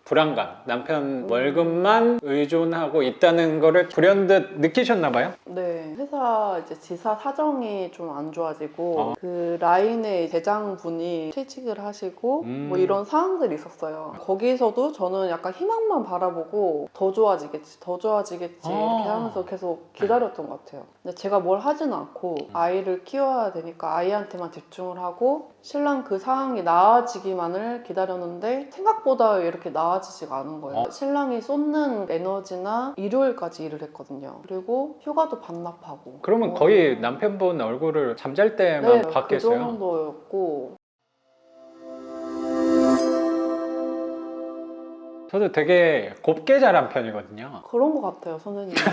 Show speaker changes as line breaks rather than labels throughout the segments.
불안감, 남편 월급만 의존하고 있다는 거를 불현듯 느끼셨나 봐요?
네, 회사 이제 지사 사정이 좀 안 좋아지고 그 라인의 대장분이 퇴직을 하시고 뭐 이런 상황들이 있었어요. 거기서도 저는 약간 희망만 바라보고 더 좋아지겠지, 더 좋아지겠지 이렇게 하면서 계속 기다렸던 것 같아요. 근데 제가 뭘 하지는 않고 아이를 키워야 되니까 아이한테만 집중을 하고 신랑 그 상황이 나아지기만을 기다렸는데 생각보다 이렇게 나아지지가 않은 거예요. 신랑이 쏟는 에너지나 일요일까지 일을 했거든요. 그리고 휴가도 반납하고.
그러면 거의 남편분 얼굴을 잠잘 때만
네, 그
봤겠어요?
정도였고.
저도 되게 곱게 자란 편이거든요.
그런 것 같아요, 선생님. 진짜.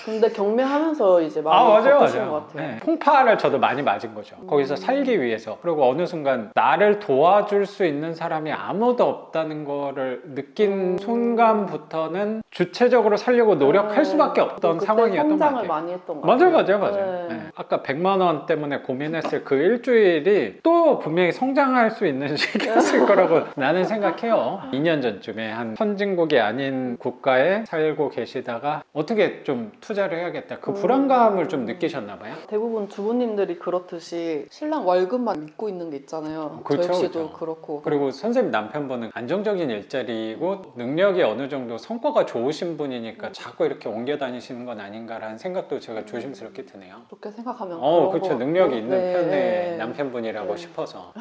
근데 경매하면서 이제 많이
맞아요,
바꾸신
맞아요.
것 같아요.
네. 풍파를 저도 많이 맞은 거죠. 거기서 살기 위해서. 그리고 어느 순간 나를 도와줄 수 있는 사람이 아무도 없다는 거를 느낀 순간부터는 주체적으로 살려고 노력할 수밖에 없던
그때
상황이었던 것
성장을
같아요.
많이 했던 것
맞아요,
같아요.
맞아요, 맞아요.
네.
네. 아까 100만 원 때문에 고민했을 그 일주일이 또 분명히 성장할 수 있는 시기였을 거라고 나는 생각해요. 2년 전쯤에 한 선진국이 아닌 국가에 살고 계시다가 어떻게 좀 투자를 해야겠다. 그 불안감을 좀 느끼셨나 봐요.
대부분 주부님들이 그렇듯이 신랑 월급만 믿고 있는 게 있잖아요.
그렇죠,
저 역시도
그렇죠.
그렇고.
그리고 선생님 남편분은 안정적인 일자리이고 능력이 어느 정도 성과가 좋으신 분이니까 자꾸 이렇게 옮겨 다니시는 건 아닌가라는 생각도 제가 조심스럽게 드네요.
그렇게 생각하면 그런
그렇죠.
것
능력이
같고.
있는
네,
편의
네.
남편분이라고
네.
싶어서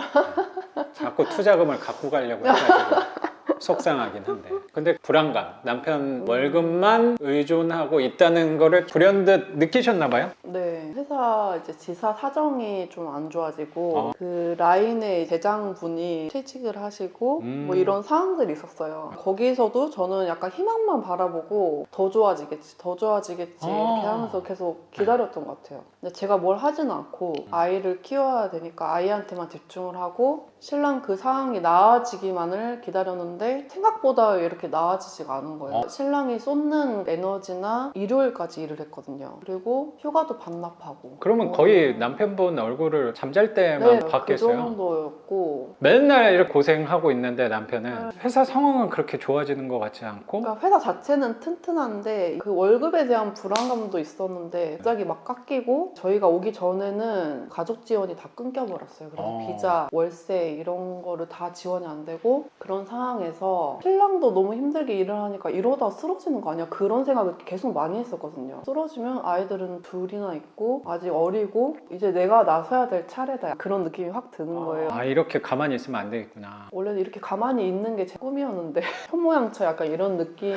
자꾸 투자금을 갖고 가려고 해가지고 속상하긴 한데. 근데 불안감, 남편 월급만 의존하고 있다는 거를 불현듯 느끼셨나 봐요?
네, 회사 이제 지사 사정이 좀 안 좋아지고 그 라인의 대장분이 퇴직을 하시고 뭐 이런 상황들이 있었어요. 거기서도 저는 약간 희망만 바라보고 더 좋아지겠지, 더 좋아지겠지 이렇게 하면서 계속 기다렸던 것 같아요. 근데 제가 뭘 하지는 않고 아이를 키워야 되니까 아이한테만 집중을 하고 신랑 그 상황이 나아지기만을 기다렸는데 생각보다 이렇게 나아지지가 않은 거예요. 신랑이 쏟는 에너지나 일요일까지 일을 했거든요. 그리고 휴가도 반납하고.
그러면 거의 남편분 얼굴을 잠잘 때만
네, 그
봤겠어요?
정도였고.
맨날 이렇게 고생하고 있는데 남편은 회사 상황은 그렇게 좋아지는 것 같지 않고
그러니까 회사 자체는 튼튼한데 그 월급에 대한 불안감도 있었는데 갑자기 막 깎이고 저희가 오기 전에는 가족 지원이 다 끊겨버렸어요. 그래서 비자, 월세 이런 거를 다 지원이 안 되고 그런 상황에서 신랑도 너무 힘들게 일을 하니까 이러다 쓰러지는 거 아니야? 그런 생각을 계속 많이 했었거든요. 쓰러지면 아이들은 둘이나 있고 아직 어리고 이제 내가 나서야 될 차례다. 그런 느낌이 확 드는 거예요.
이렇게 가만히 있으면 안 되겠구나.
원래는 이렇게 가만히 있는 게 제 꿈이었는데 현모양처 약간 이런 느낌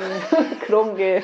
그런 게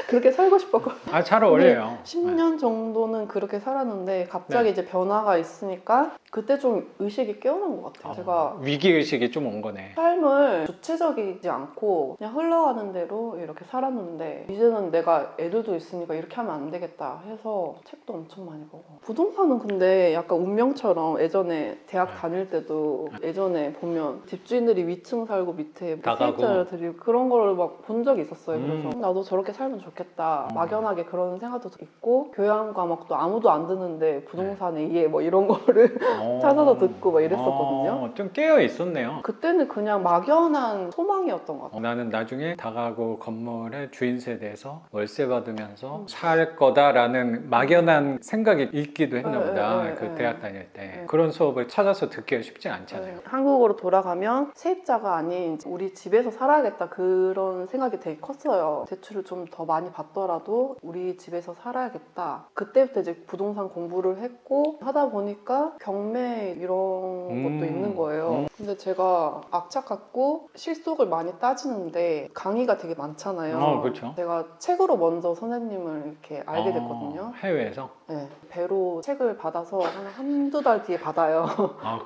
그렇게 살고 싶었거든요.
잘 어울려요.
10년 정도는 그렇게 살았는데 갑자기 이제 변화가 있으니까 그때 좀 의식이 깨어난 것 같아요. 제가
위기의식이 좀 온 거네.
삶을 주체적이지 않고 그냥 흘러가는 대로 이렇게 살았는데 이제는 내가 애들도 있으니까 이렇게 하면 안 되겠다 해서 책도 엄청 많이 보고 부동산은 근데 약간 운명처럼 예전에 대학 다닐 때도 예전에 보면 집주인들이 위층 살고 밑에 세입자를 드리고 그런 거를 막 본 적이 있었어요. 그래서 나도 저렇게 살면 좋겠다 막연하게 그런 생각도 있고 교양 과목도 아무도 안 듣는데 부동산에 의해 뭐 이런 거를 찾아서 듣고 막 이랬었거든요.
좀 깨어 있었네요.
그때는 그냥 막연한 소망이었던 것 같아요.
나는 나중에 다가구 건물의 주인 세대에서 월세 받으면서 살 거다라는 막연한 생각이 있기도 했나 보다. 그 대학 다닐 때. 그런 수업을 찾아서 듣기가 쉽지 않잖아요.
한국으로 돌아가면 세입자가 아닌 이제 우리 집에서 살아야겠다 그런 생각이 되게 컸어요. 대출을 좀 더 많이 받더라도 우리 집에서 살아야겠다. 그때부터 이제 부동산 공부를 했고 하다 보니까 경매 이런 것도 있는 거예요. 근데 제가 악착 같고 실속을 많이 따지는데 강의가 되게 많잖아요.
그렇죠.
제가 책으로 먼저 선생님을 이렇게 알게 됐거든요.
해외에서?
네, 배로 책을 받아서 한두 달 뒤에 받아요.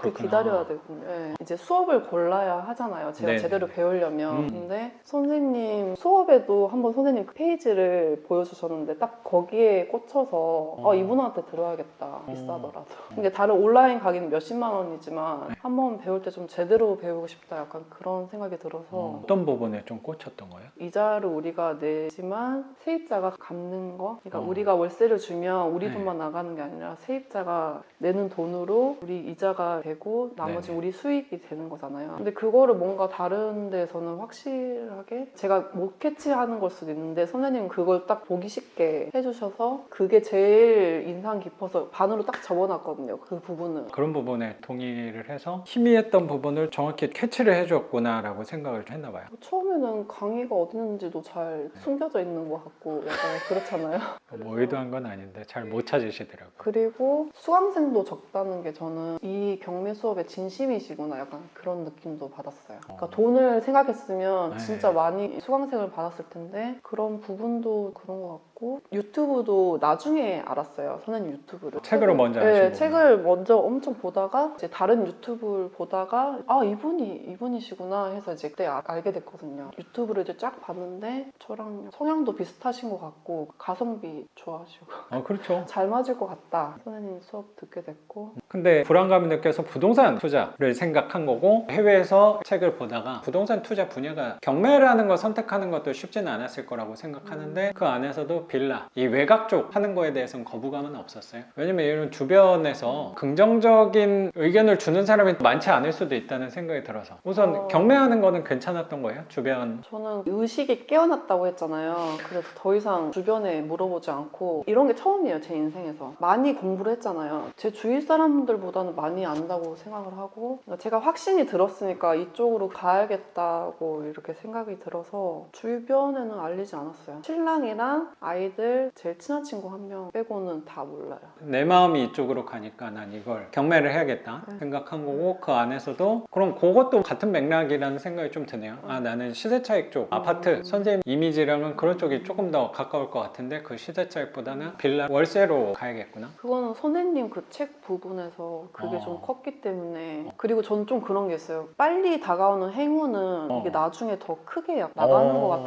그 기다려야 되거든요. 네. 이제 수업을 골라야 하잖아요. 제가 제대로 배우려면. 근데 선생님 수업에도 한번 선생님 그 페이지를 보여주셨는데 딱 거기에 꽂혀서 이분한테 들어야겠다. 비싸더라도. 근데 다른 온라인 온라인 강의는 몇십만 원이지만
네.
한번 배울 때 좀 제대로 배우고 싶다 약간 그런 생각이 들어서
어떤 부분에 좀 꽂혔던 거예요?
이자를 우리가 내지만 세입자가 갚는 거. 그러니까
어.
우리가 월세를 주면 우리
네.
돈만 나가는 게 아니라 세입자가 내는 돈으로 우리 이자가 되고 나머지
네네.
우리 수익이 되는 거잖아요. 근데 그거를 뭔가 다른 데서는 확실하게 제가 못 캐치하는 걸 수도 있는데 선생님은 그걸 딱 보기 쉽게 해주셔서 그게 제일 인상 깊어서 반으로 딱 접어놨거든요. 그 부분은.
그런 부분에 동의를 해서 희미했던 부분을 정확히 캐치를 해줬구나 라고 생각을 했나 봐요.
처음에는 강의가 어디 있는지도 잘 숨겨져 있는 것 같고 약간 그렇잖아요.
뭐 의도한 건 아닌데 잘 못 찾으시더라고요.
그리고 수강생도 적다는 게 저는 이 경매 수업에 진심이시구나 약간 그런 느낌도 받았어요. 그러니까 돈을 생각했으면
네.
진짜 많이 수강생을 받았을 텐데 그런 부분도 그런 것 같고 유튜브도 나중에 알았어요. 선생님 유튜브를.
책으로 먼저
네,
아시고.
책을 먼저 엄청 보다가 이제 다른 유튜브를 보다가 아 이분이시구나 해서 이제 그때 알게 됐거든요. 유튜브를 이제 쫙 봤는데 저랑 성향도 비슷하신 것 같고 가성비 좋아하시고
그렇죠.
잘 맞을 것 같다. 선생님 수업 듣게 됐고
근데 불안감을 느껴서 부동산 투자를 생각한 거고 해외에서 책을 보다가 부동산 투자 분야가 경매라는 걸 선택하는 것도 쉽지는 않았을 거라고 생각하는데 그 안에서도 빌라, 이 외곽 쪽 하는 거에 대해서는 거부감은 없었어요. 왜냐면 이런 주변에서 긍정적인 의견을 주는 사람이 많지 않을 수도 있다는 생각이 들어서 우선 경매하는 거는 괜찮았던 거예요? 주변.
저는 의식이 깨어났다고 했잖아요. 그래서 더 이상 주변에 물어보지 않고 이런 게 처음이에요. 제 인생에서. 많이 공부를 했잖아요. 제 주위 사람들보다는 많이 안다고 생각을 하고 그러니까 제가 확신이 들었으니까 이쪽으로 가야겠다고 이렇게 생각이 들어서 주변에는 알리지 않았어요. 신랑이랑 아이들 제일 친한 친구 한 명 빼고는 다 몰라요.
내 마음이 이쪽으로 가니까 난 이걸 경매를 해야겠다 생각한 거고 그 안에서도 그럼 그것도 같은 맥락이라는 생각이 좀 드네요. 아 나는 시세차익 쪽 아파트 선생님 이미지랑은 그런 쪽이 조금 더 가까울 것 같은데 그 시세차익보다는 빌라 월세로 가야겠구나.
그거는 선생님 그 책 부분에서 그게 좀 컸기 때문에 그리고 전 좀 그런 게 있어요. 빨리 다가오는 행운은 이게 나중에 더 크게 나가는 것 같은